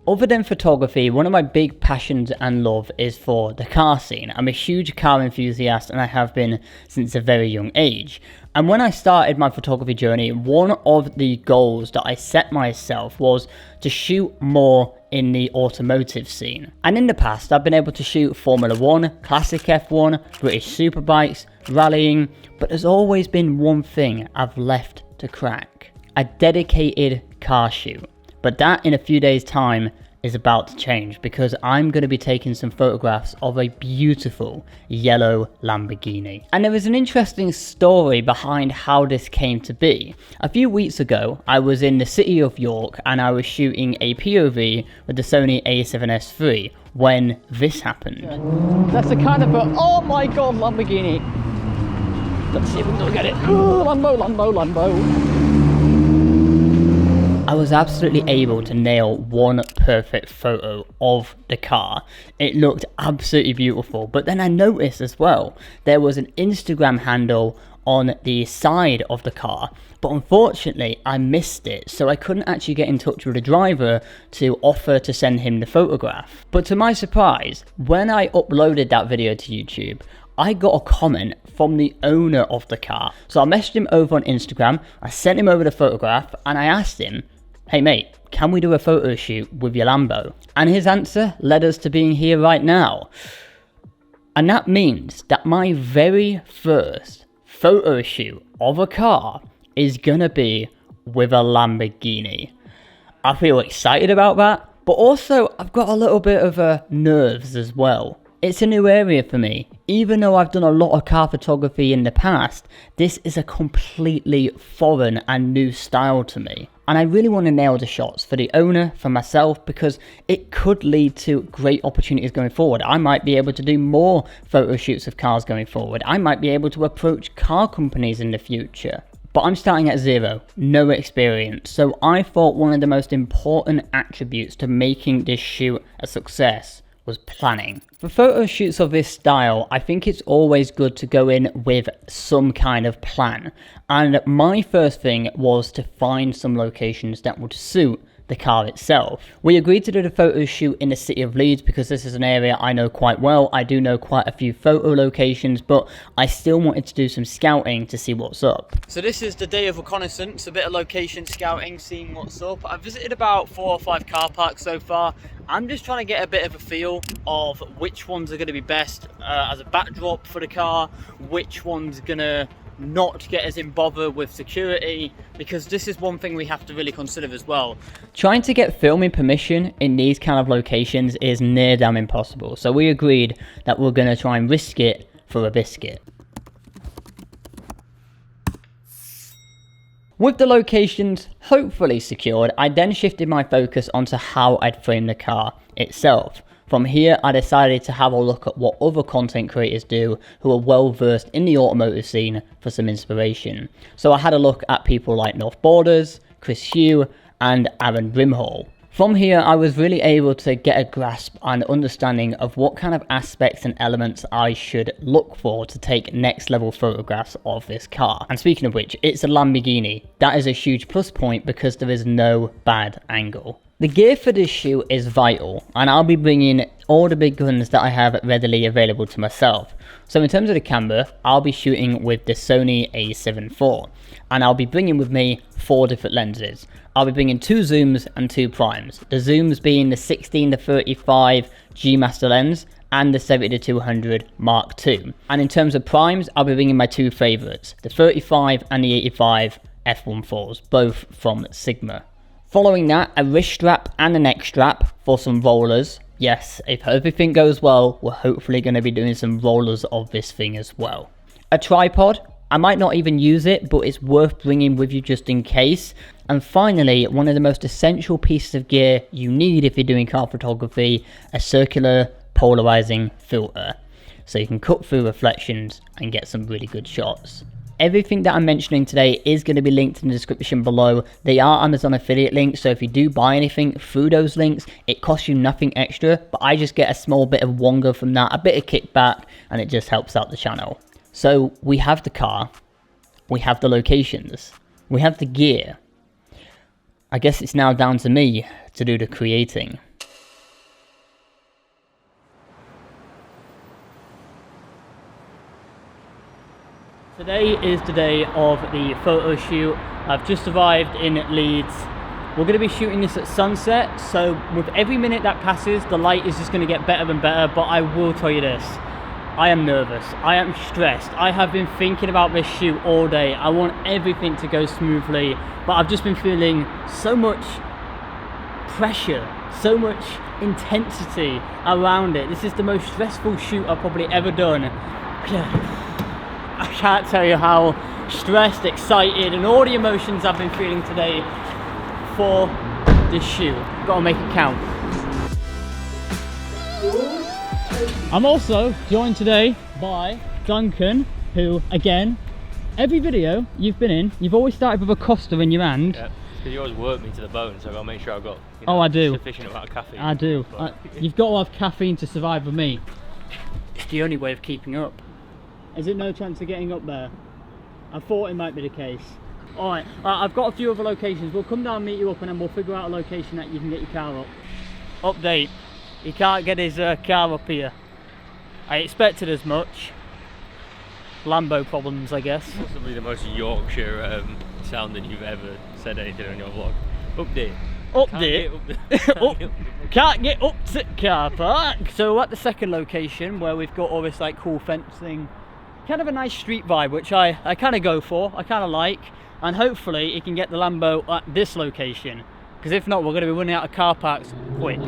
Other than photography, one of my big passions and love is for the car scene. I'm a huge car enthusiast and I have been since a very young age. And when I started my photography journey, one of the goals that I set myself was to shoot more in the automotive scene. And in the past, I've been able to shoot Formula 1, classic F1, British superbikes, rallying, but there's always been one thing I've left to crack: a dedicated car shoot. But that, in a few days' time, is about to change, because I'm going to be taking some photographs of a beautiful yellow Lamborghini. And there is an interesting story behind how this came to be. A few weeks ago, I was in the city of York and I was shooting a POV with the SONY A7IV when this happened. That's the kind of oh my god, Lamborghini. Let's see if we can get it. Oh, Lambo, Lambo, Lambo. I was absolutely able to nail one perfect photo of the car. It looked absolutely beautiful, but then I noticed as well, there was an Instagram handle on the side of the car, but unfortunately I missed it, so I couldn't actually get in touch with the driver to offer to send him the photograph. But to my surprise, when I uploaded that video to YouTube, I got a comment from the owner of the car. So I messaged him over on Instagram, I sent him over the photograph, and I asked him, "Hey mate, can we do a photo shoot with your Lambo?" And his answer led us to being here right now. And that means that my very first photo shoot of a car is gonna be with a Lamborghini. I feel excited about that, but also I've got a little bit of nerves as well. It's a new area for me. Even though I've done a lot of car photography in the past, this is a completely foreign and new style to me. And I really want to nail the shots for the owner, for myself, because it could lead to great opportunities going forward. I might be able to do more photo shoots of cars going forward. I might be able to approach car companies in the future. But I'm starting at zero, no experience. So I thought one of the most important attributes to making this shoot a success was planning. For photo shoots of this style, I think it's always good to go in with some kind of plan. And my first thing was to find some locations that would suit the car itself. We agreed to do the photo shoot in the city of Leeds because this is an area I know quite well. I do know quite a few photo locations, but I still wanted to do some scouting to see what's up. So this is the day of reconnaissance, a bit of location scouting, seeing what's up. I've visited about 4 or 5 car parks so far. I'm just trying to get a bit of a feel of which ones are going to be best as a backdrop for the car, which one's going to not get us in bother with security, because this is one thing we have to really consider as well. Trying to get filming permission in these kind of locations is near damn impossible, so we agreed that we're going to try and risk it for a biscuit. With the locations hopefully secured, I then shifted my focus onto how I'd frame the car itself. From here, I decided to have a look at what other content creators do who are well versed in the automotive scene for some inspiration. So I had a look at people like North Borders, Chris Hugh, and Aaron Brimhall. From here, I was really able to get a grasp and understanding of what kind of aspects and elements I should look for to take next level photographs of this car. And speaking of which, it's a Lamborghini. That is a huge plus point because there is no bad angle. The gear for this shoot is vital, and I'll be bringing all the big guns that I have readily available to myself. So in terms of the camera, I'll be shooting with the SONY A7IV, and I'll be bringing with me 4 different lenses. I'll be bringing 2 zooms and 2 primes. The zooms being the 16-35 G Master lens and the 70-200 Mark II. And in terms of primes, I'll be bringing my 2 favourites, the 35 and the 85 F1.4s, both from Sigma. Following that, a wrist strap and a neck strap for some rollers. Yes, if everything goes well, we're hopefully going to be doing some rollers of this thing as well. A tripod. I might not even use it, but it's worth bringing with you just in case. And finally, one of the most essential pieces of gear you need if you're doing car photography, a circular polarizing filter. So you can cut through reflections and get some really good shots. Everything that I'm mentioning today is going to be linked in the description below. They are Amazon affiliate links, so if you do buy anything through those links, it costs you nothing extra, but I just get a small bit of wonga from that, a bit of kickback, and it just helps out the channel. So we have the car, we have the locations, we have the gear. I guess it's now down to me to do the creating. Today is the day of the photo shoot. I've just arrived in Leeds. We're going to be shooting this at sunset, so with every minute that passes, the light is just going to get better and better. But I will tell you this, I am nervous, I am stressed. I have been thinking about this shoot all day. I want everything to go smoothly, but I've just been feeling so much pressure, so much intensity around it. This is the most stressful shoot I've probably ever done. I can't tell you how stressed, excited, and all the emotions I've been feeling today for this shoot. Gotta make it count. I'm also joined today by Duncan, who, again, every video you've been in, you've always started with a Costa in your hand. Yeah, because you always work me to the bone, so I've got to make sure I've got I do. sufficient amount of caffeine. I do. You've got to have caffeine to survive with me. It's the only way of keeping up. Is it no chance of getting up there? I thought it might be the case. Alright, I've got a few other locations. We'll come down, meet you up, and then we'll figure out a location that you can get your car up. Update. He can't get his car up here. I expected as much. Lambo problems, I guess. Possibly the most Yorkshire sounding you've ever said anything on your vlog. Update. Update. Can't get up to car park. So we're at the second location where we've got all this like cool fencing. Kind of a nice street vibe, which I kind of go for, I kind of like, and hopefully it can get the Lambo at this location, because if not, we're going to be running out of car parks quick.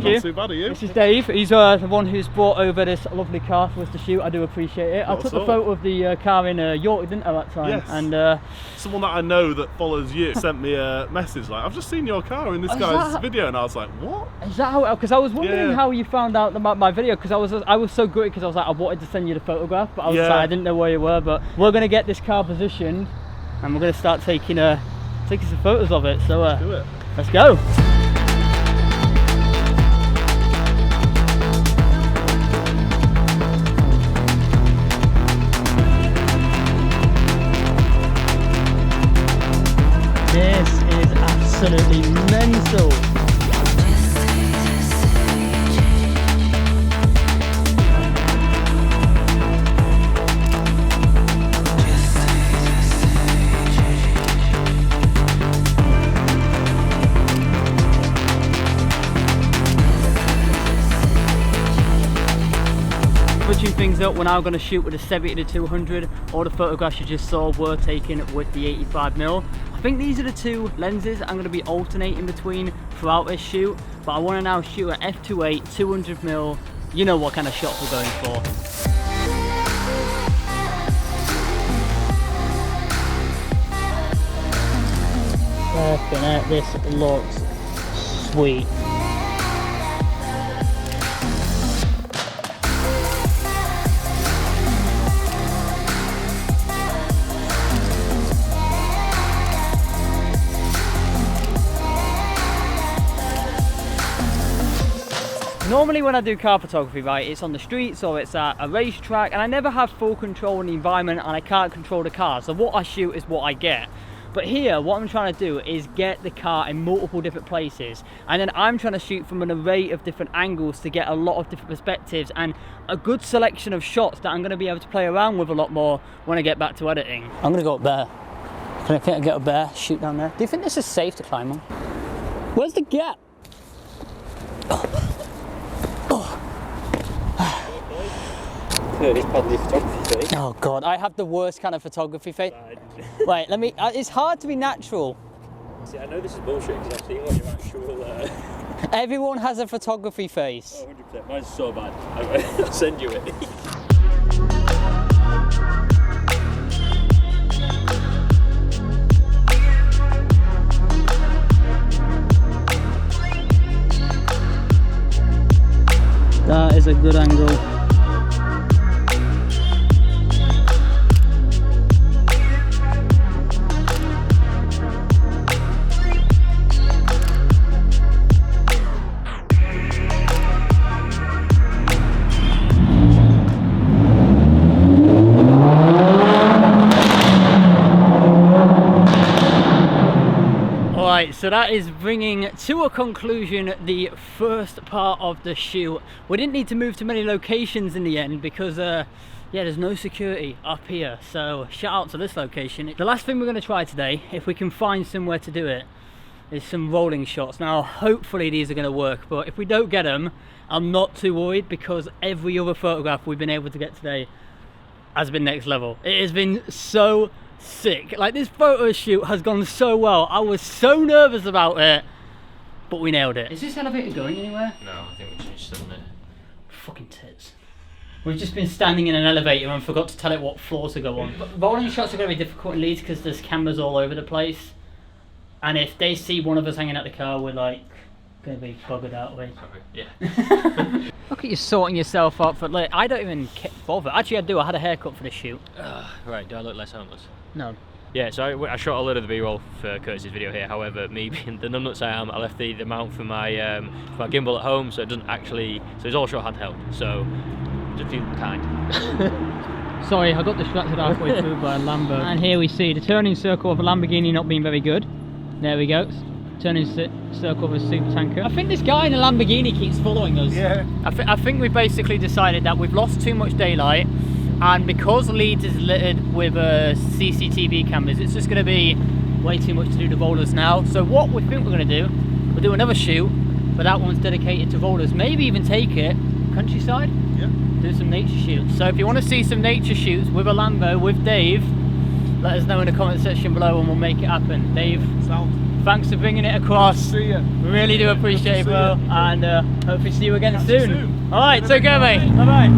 Not too bad, are you? This is Dave. He's the one who's brought over this lovely car for us to shoot. I do appreciate it. I took the photo of the car in York, didn't I, that time? Yes. And someone that I know that follows you sent me a message like, I've just seen your car in this guy's video, and I was like, what? Is that how? Because I was wondering how you found out about my video, because I was so gutted because I was like, I wanted to send you the photograph, but I was like, I didn't know where you were. But we're gonna get this car positioned, and we're gonna start taking some photos of it. So let's do it. Let's go. This is absolutely mental. Switching things up, we're now going to shoot with a 70-200. All the photographs you just saw were taken with the 85mm. I think these are the two lenses I'm going to be alternating between throughout this shoot, but I want to now shoot at F2.8 200mm. You know what kind of shots we're going for. Flipping heck, this looks sweet. Normally when I do car photography, right, it's on the streets or it's at a racetrack, and I never have full control in the environment and I can't control the car. So what I shoot is what I get. But here, what I'm trying to do is get the car in multiple different places. And then I'm trying to shoot from an array of different angles to get a lot of different perspectives and a good selection of shots that I'm going to be able to play around with a lot more when I get back to editing. I'm going to go up there. Can I get up there, shoot down there? Do you think this is safe to climb on? Where's the gap? This Padley photography face. Oh god, I have the worst kind of photography face. Wait, let me. It's hard to be natural. See, I know this is bullshit because I've seen what your actual. Everyone has a photography face. Oh, 100%. Mine's so bad. I'll send you it. That is a good angle. Right, so that is bringing to a conclusion the first part of the shoot. We didn't need to move to many locations in the end because yeah, there's no security up here, so shout out to this location. The last thing we're going to try today, if we can find somewhere to do it, is some rolling shots. Now hopefully these are going to work, but if we don't get them, I'm not too worried because every other photograph we've been able to get today has been next level. It has been so sick. Like, this photo shoot has gone so well. I was so nervous about it, but we nailed it. Is this elevator going anywhere? No, I think we changed something. Fucking tits. We've just been standing in an elevator and forgot to tell it what floor to go on. But rolling shots are going to be difficult in Leeds because there's cameras all over the place. And if they see one of us hanging out the car, we're like going to be buggered out. Yeah. Look at you sorting yourself up for like, I don't even bother. Actually, I do. I had a haircut for this shoot. Right, do I look less homeless? No. Yeah, so I shot a lot of the B-roll for Curtis's video here. However, me being the numbnuts I am, I left the mount for my gimbal at home, so it doesn't actually. So it's all shot handheld. So just be kind. Sorry, I got distracted halfway through by a Lambo. And here we see the turning circle of a Lamborghini not being very good. There we go. Turning circle of a super tanker. I think this guy in a Lamborghini keeps following us. Yeah. I think we basically decided that we've lost too much daylight, and because Leeds is littered with CCTV cameras, it's just going to be way too much to do the rollers now. So what we think we're going to do, we'll do another shoot, but that one's dedicated to rollers. Maybe even take it countryside. Yeah. Do some nature shoots. So if you want to see some nature shoots with a Lambo with Dave, let us know in the comment section below and we'll make it happen. Dave, thanks for bringing it across. See ya. Really do appreciate it, bro. And hopefully see you again Catch soon. you soon. Alright, take care, mate. Bye bye.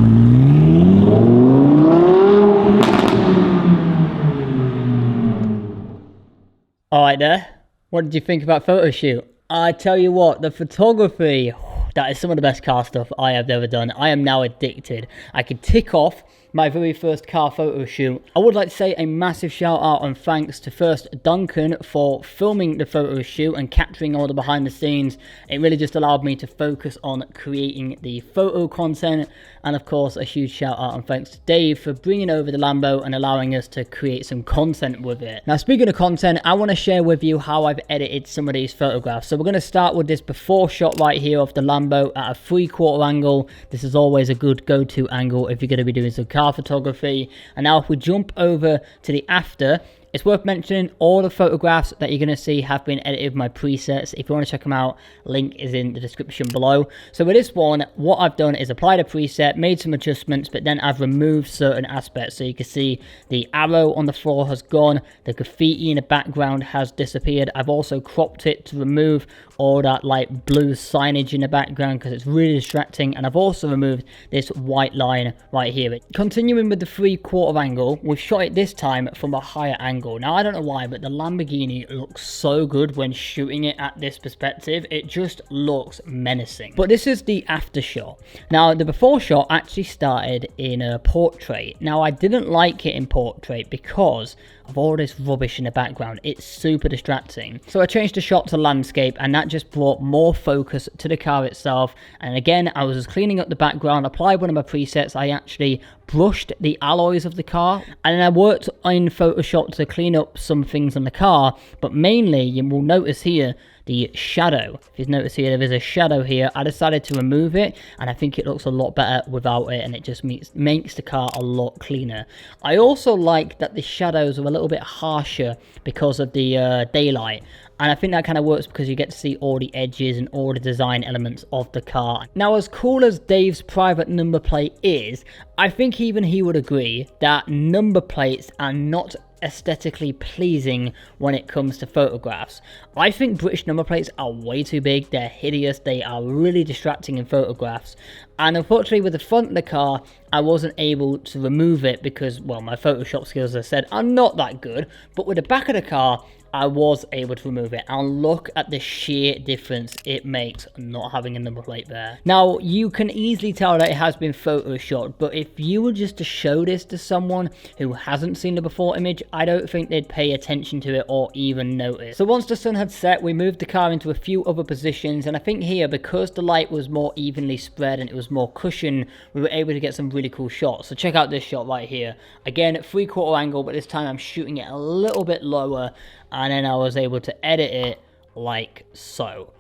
Alright there. What did you think about photo shoot? I tell you what, the photography, that is some of the best car stuff I have ever done. I am now addicted. I could tick off my very first car photo shoot. I would like to say a massive shout out and thanks to first Duncan for filming the photo shoot and capturing all the behind the scenes. It really just allowed me to focus on creating the photo content, and of course a huge shout out and thanks to Dave for bringing over the Lambo and allowing us to create some content with it. Now speaking of content, I want to share with you how I've edited some of these photographs. So we're going to start with this before shot right here of the Lambo at a 3/4 angle. This is always a good go-to angle if you're going to be doing some car photography. And now if we jump over to the after, it's worth mentioning all the photographs that you're going to see have been edited with my presets. If you want to check them out, link is in the description below. So with this one, what I've done is applied a preset, made some adjustments, but then I've removed certain aspects. So you can see the arrow on the floor has gone, the graffiti in the background has disappeared. I've also cropped it to remove all that like blue signage in the background because it's really distracting, and I've also removed this white line right here. Continuing with the 3/4 angle, we've shot it this time from a higher angle. Now I don't know why, but the Lamborghini looks so good when shooting it at this perspective. It just looks menacing. But this is the after shot. Now the before shot actually started in a portrait. Now I didn't like it in portrait because of all this rubbish in the background. It's super distracting. So I changed the shot to landscape, and that just brought more focus to the car itself. And again, I was just cleaning up the background, applied one of my presets. I actually brushed the alloys of the car, and then I worked in Photoshop to clean up some things on the car, but mainly you will notice here the shadow. If you notice here, there is a shadow here. I decided to remove it, and I think it looks a lot better without it, and it just makes the car a lot cleaner. I also like that the shadows are a little bit harsher because of the daylight. And I think that kind of works because you get to see all the edges and all the design elements of the car. Now, as cool as Dave's private number plate is, I think even he would agree that number plates are not aesthetically pleasing when it comes to photographs. I think British number plates are way too big. They're hideous. They are really distracting in photographs. And unfortunately with the front of the car, I wasn't able to remove it because, well, my Photoshop skills, as I said, are not that good. But with the back of the car, I was able to remove it, and look at the sheer difference it makes not having a number plate there. Now, you can easily tell that it has been photoshopped, but if you were just to show this to someone who hasn't seen the before image, I don't think they'd pay attention to it or even notice. So once the sun had set, we moved the car into a few other positions, and I think here, because the light was more evenly spread and it was more cushioned, we were able to get some really cool shots. So check out this shot right here. Again, 3/4 angle, but this time I'm shooting it a little bit lower, and then I was able to edit it like so.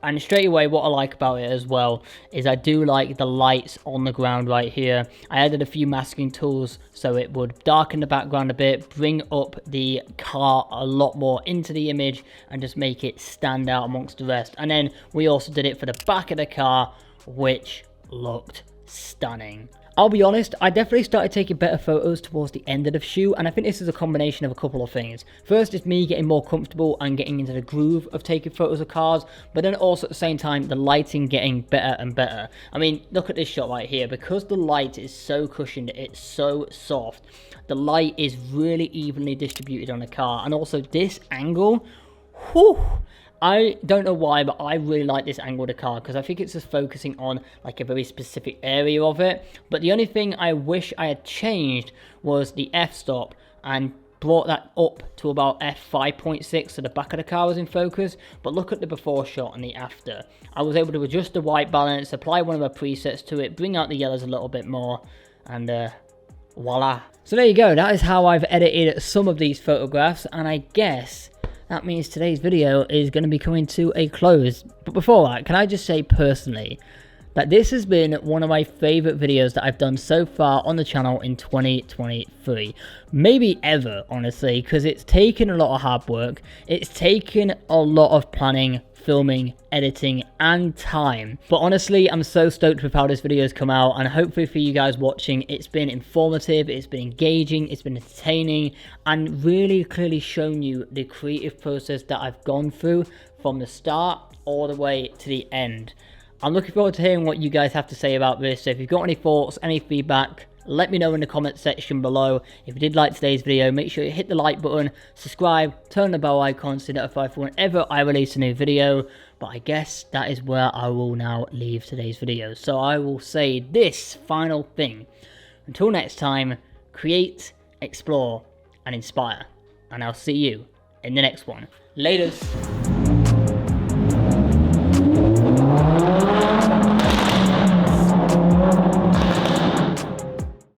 And straight away, what I like about it as well is I do like the lights on the ground right here. I added a few masking tools so it would darken the background a bit, bring up the car a lot more into the image, and just make it stand out amongst the rest. And then we also did it for the back of the car, which looked stunning. I'll be honest, I definitely started taking better photos towards the end of the shoot, and I think this is a combination of a couple of things. First is me getting more comfortable and getting into the groove of taking photos of cars, but then also at the same time, the lighting getting better and better. I mean, look at this shot right here. Because the light is so cushioned, it's so soft, the light is really evenly distributed on the car, and also this angle, whew, I don't know why, but I really like this angle of the car because I think it's just focusing on like a very specific area of it. But the only thing I wish I had changed was the f-stop and brought that up to about f5.6 so the back of the car was in focus. But look at the before shot and the after. I was able to adjust the white balance, apply one of the presets to it, bring out the yellows a little bit more, and voila. So there you go, that is how I've edited some of these photographs, and I guess that means today's video is going to be coming to a close. But before that, can I just say personally that this has been one of my favorite videos that I've done so far on the channel in 2023. Maybe ever, honestly, because it's taken a lot of hard work. It's taken a lot of planning, filming, editing, and time. But honestly, I'm so stoked with how this video has come out, and hopefully for you guys watching, it's been informative, it's been engaging, it's been entertaining, and really clearly shown you the creative process that I've gone through from the start all the way to the end. I'm looking forward to hearing what you guys have to say about this. So if you've got any thoughts, any feedback, let me know in the comment section below. If you did like today's video, make sure you hit the like button, subscribe, turn the bell icon to be notified for whenever I release a new video. But I guess that is where I will now leave today's video. So I will say this final thing. Until next time, create, explore, and inspire. And I'll see you in the next one. Laters.